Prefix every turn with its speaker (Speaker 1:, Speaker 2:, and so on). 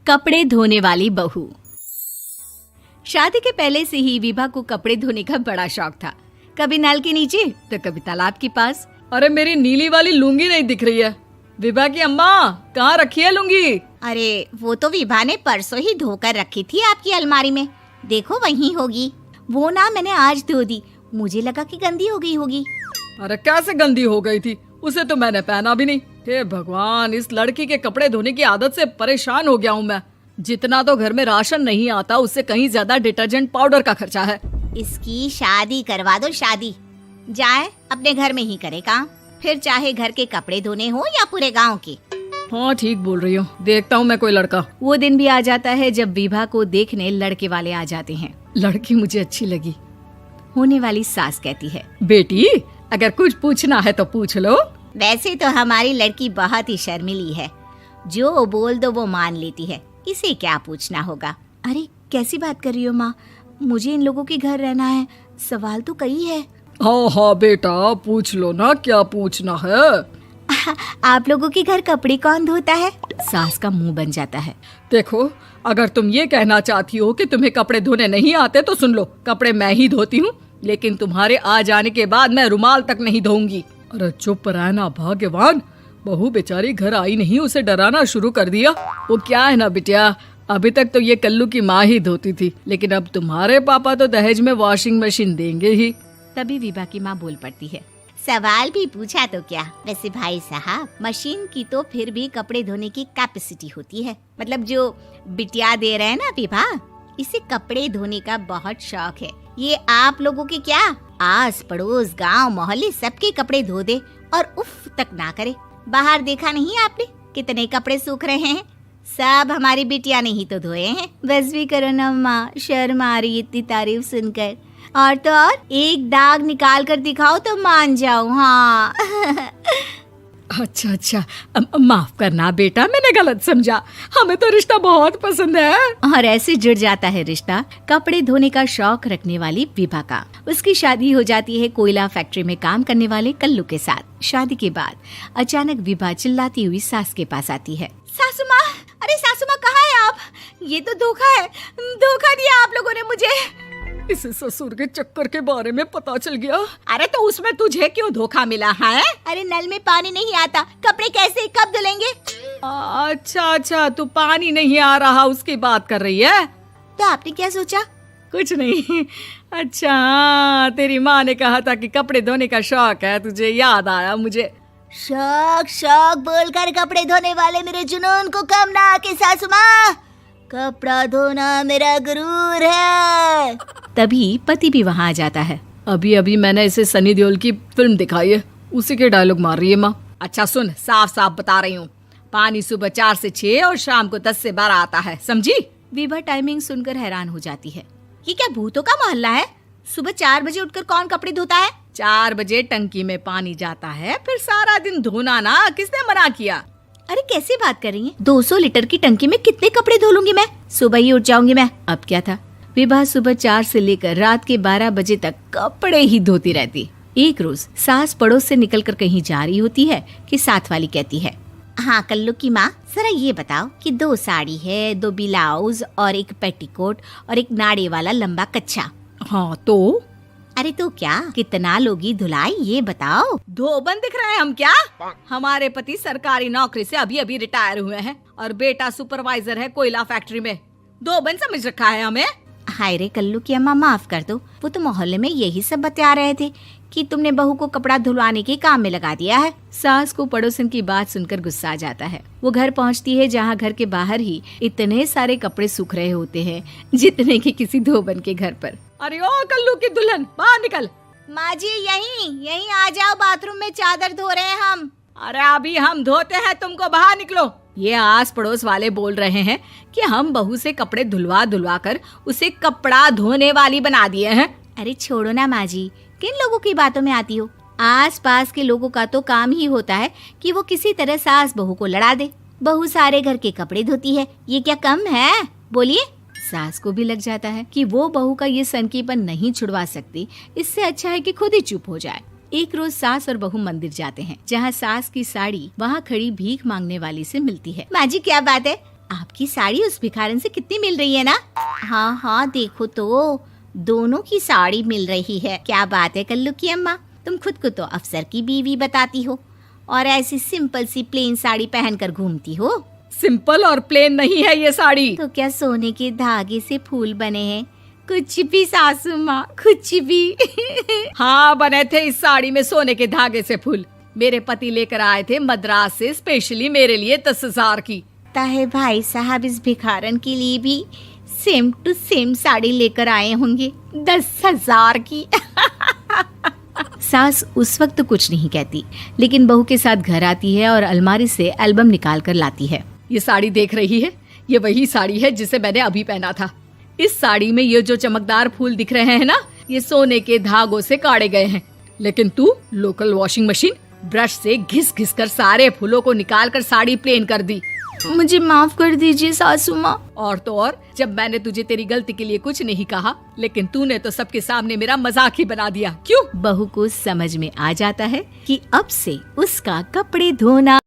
Speaker 1: कपड़े धोने वाली बहू। शादी के पहले से ही विभा को कपड़े धोने का बड़ा शौक था। कभी नल के नीचे तो कभी तालाब के पास।
Speaker 2: अरे मेरी नीली वाली लुंगी नहीं दिख रही है। विभा की अम्मा, कहाँ रखी है लुंगी?
Speaker 3: अरे वो तो विभा ने परसों ही धोकर रखी थी आपकी अलमारी में, देखो वहीं होगी। वो ना मैंने आज धो दी, मुझे लगा कि गंदी हो गई होगी।
Speaker 2: अरे कैसे गंदी हो गई थी? उसे तो मैंने पहना भी नहीं। हे भगवान, इस लड़की के कपड़े धोने की आदत से परेशान हो गया हूँ मैं। जितना तो घर में राशन नहीं आता, उससे कहीं ज्यादा डिटर्जेंट पाउडर का खर्चा है।
Speaker 3: इसकी शादी करवा दो, शादी जाए अपने घर में ही करे काम, फिर चाहे घर के कपड़े धोने हो या पूरे गांव के।
Speaker 2: हाँ ठीक बोल रही हो, देखता हूँ मैं कोई लड़का।
Speaker 1: वो दिन भी आ जाता है जब विभा को देखने लड़के वाले आ जाते हैं।
Speaker 2: लड़की मुझे अच्छी लगी।
Speaker 1: होने वाली सास कहती है,
Speaker 2: बेटी अगर कुछ पूछना है तो पूछ लो।
Speaker 3: वैसे तो हमारी लड़की बहुत ही शर्मीली है, जो बोल दो वो मान लेती है, इसे क्या पूछना होगा।
Speaker 1: अरे कैसी बात कर रही हो माँ, मुझे इन लोगों के घर रहना है, सवाल तो कई है।
Speaker 2: हाँ हाँ बेटा, पूछ लो ना, क्या पूछना है।
Speaker 1: आप लोगों के घर कपड़े कौन धोता है? सास का मुंह बन जाता है।
Speaker 2: देखो, अगर तुम ये कहना चाहती हो कि तुम्हें कपड़े धोने नहीं आते तो सुन लो, कपड़े मैं ही धोती हूँ, लेकिन तुम्हारे आ जाने के बाद मैं रुमाल तक नहीं धोऊंगी। अरे चुप रहना भाग्यवान, बहू बेचारी घर आई नहीं, उसे डराना शुरू कर दिया। वो क्या है ना बिटिया, अभी तक तो ये कल्लू की माँ ही धोती थी, लेकिन अब तुम्हारे पापा तो दहेज में वॉशिंग मशीन देंगे ही।
Speaker 1: तभी विभा की माँ बोल पड़ती है,
Speaker 3: सवाल भी पूछा तो क्या। वैसे भाई साहब, मशीन की तो फिर भी कपड़े धोने की कैपेसिटी होती है। मतलब जो बिटिया दे रहे हैं ना विभा, इसे कपड़े धोने का बहुत शौक है। ये आप लोगों के क्या, आस पड़ोस गांव मोहल्ले सबके कपड़े धो दे और उफ तक ना करे। बाहर देखा नहीं आपने कितने कपड़े सूख रहे हैं? सब हमारी बिटिया ने ही तो धोए हैं।
Speaker 1: बस भी करो ना माँ, शर्म आ रही इतनी तारीफ सुनकर। और तो और एक दाग निकाल कर दिखाओ तो मान जाओ। हाँ
Speaker 2: अच्छा, माफ करना बेटा, मैंने गलत समझा। हमें तो रिश्ता बहुत पसंद है।
Speaker 1: और ऐसे जुड़ जाता है रिश्ता कपड़े धोने का शौक रखने वाली विभा का। उसकी शादी हो जाती है कोयला फैक्ट्री में काम करने वाले कल्लू के साथ। शादी के बाद अचानक विभा चिल्लाती हुई सास के पास आती है।
Speaker 3: सासू माँ, अरे सासू माँ कहाँ है आप? ये तो धोखा है, धोखा दिया आप लोगों ने मुझे।
Speaker 2: इसे ससुर के चक्कर के बारे में पता चल गया।
Speaker 3: अरे तो उसमें तुझे क्यों धोखा मिला है? अरे नल में पानी नहीं आता, कपड़े कैसे कब धुलेंगे?
Speaker 2: अच्छा, तू पानी नहीं आ रहा उसकी बात कर रही है।
Speaker 3: तो आपने क्या सोचा?
Speaker 2: कुछ नहीं। अच्छा, तेरी माँ ने कहा था कि कपड़े धोने का शौक है तुझे, याद आया मुझे।
Speaker 3: शौक बोलकर कपड़े धोने वाले मेरे जुनून को कम ना आके सासू माँ, कपड़ा धोना मेरा गुरूर है।
Speaker 1: तभी पति भी वहाँ आ जाता है।
Speaker 2: अभी मैंने इसे सनी देओल की फिल्म दिखाई है, उसी के डायलॉग मार रही है माँ। अच्छा सुन, साफ बता रही हूँ, पानी सुबह 4 से 6 और शाम को 10 से 12 आता है, समझी?
Speaker 1: विभा टाइमिंग सुनकर हैरान हो जाती है।
Speaker 3: ये क्या भूतों का मोहल्ला है? सुबह 4 बजे उठकर कौन कपड़े धोता है?
Speaker 2: 4 बजे टंकी में पानी जाता है, फिर सारा दिन धोना ना, किसने मना किया?
Speaker 1: अरे कैसी बात कर रही हैं? 200 लीटर की टंकी में कितने कपड़े धो लूंगी मैं? सुबह ही उठ जाऊंगी मैं। अब क्या था, विभा सुबह 4 से लेकर रात के 12 बजे तक कपड़े ही धोती रहती। एक रोज सास पड़ोस से निकलकर कहीं जा रही होती है कि साथ वाली कहती है,
Speaker 3: हाँ कल्लू की माँ, जरा ये बताओ कि 2 साड़ी है, 2 ब्लाउज और एक पेटीकोट और एक नाड़े वाला लंबा कच्छा।
Speaker 2: हाँ तो?
Speaker 3: अरे तो क्या, कितना लोगी धुलाई ये बताओ।
Speaker 2: धोबन दिख रहे हैं हम क्या? हमारे पति सरकारी नौकरी से अभी रिटायर हुए हैं और बेटा सुपरवाइजर है कोयला फैक्ट्री में। धोबन समझ रखा है हमें।
Speaker 3: हाय रे कल्लू की अम्मा, माफ कर दो, वो तो मोहल्ले में यही सब बता रहे थे कि तुमने बहू को कपड़ा धुलवाने के काम में लगा दिया है।
Speaker 1: सास को पड़ोसन की बात सुनकर गुस्सा आ जाता है। वो घर पहुंचती है जहां घर के बाहर ही इतने सारे कपड़े सूख रहे होते हैं जितने कि किसी धोबन के घर पर।
Speaker 2: अरे ओ कल्लू की दुल्हन, बाहर निकल।
Speaker 3: माँ जी यहीं आ जाओ, बाथरूम में चादर धो रहे हैं हम।
Speaker 2: अरे अभी हम धोते हैं, तुमको बाहर निकलो। ये आस पड़ोस वाले बोल रहे हैं कि हम बहू से कपड़े धुलवा कर उसे कपड़ा धोने वाली बना दिए हैं।
Speaker 1: अरे छोड़ो ना माँ जी, किन लोगों की बातों में आती हो? आस पास के लोगों का तो काम ही होता है कि वो किसी तरह सास बहू को लड़ा दे। बहू सारे घर के कपड़े धोती है, ये क्या कम है? बोलिए। सास को भी लग जाता है कि वो बहू का ये सनकीपन नहीं छुड़वा सकती, इससे अच्छा है कि खुद ही चुप हो जाए। एक रोज सास और बहू मंदिर जाते हैं, जहाँ सास की साड़ी वहाँ खड़ी भीख मांगने वाली से मिलती है।
Speaker 3: माँ जी क्या बात है, आपकी साड़ी उस भिखारन से कितनी मिल रही है ना? हाँ हाँ देखो तो, दोनों की साड़ी मिल रही है। क्या बात है कल्लू की अम्मा, तुम खुद को तो अफसर की बीवी बताती हो और ऐसी सिंपल सी प्लेन साड़ी पहनकर घूमती हो।
Speaker 2: सिंपल और प्लेन नहीं है ये साड़ी।
Speaker 3: तो क्या सोने के धागे से फूल बने हैं? कुछ भी सासू माँ, कुछ भी।
Speaker 2: हाँ बने थे इस साड़ी में सोने के धागे से फूल। मेरे पति लेकर आए थे मद्रास से स्पेशली मेरे लिए 10,000 की।
Speaker 3: ताहे भाई साहब इस भिखारन के लिए भी सेम टू सेम साड़ी लेकर आए होंगे 10,000 की। सास उस वक्त तो कुछ नहीं कहती, लेकिन बहू के साथ घर आती है और अलमारी से एल्बम निकाल कर लाती है।
Speaker 2: ये साड़ी देख रही है, ये वही साड़ी है जिसे मैंने अभी पहना था। इस साड़ी में ये जो चमकदार फूल दिख रहे हैं ना, ये सोने के धागों से काढ़े गए हैं। लेकिन तू लोकल वॉशिंग मशीन ब्रश से घिस घिस कर सारे फूलों को निकाल कर साड़ी प्लेन कर दी।
Speaker 3: मुझे माफ कर दीजिए सासू माँ।
Speaker 2: और तो और, जब मैंने तुझे तेरी गलती के लिए कुछ नहीं कहा, लेकिन तूने तो सबके सामने मेरा मजाक ही बना दिया। क्यों?
Speaker 3: बहू को समझ में आ जाता है कि अब से उसका कपड़े धोना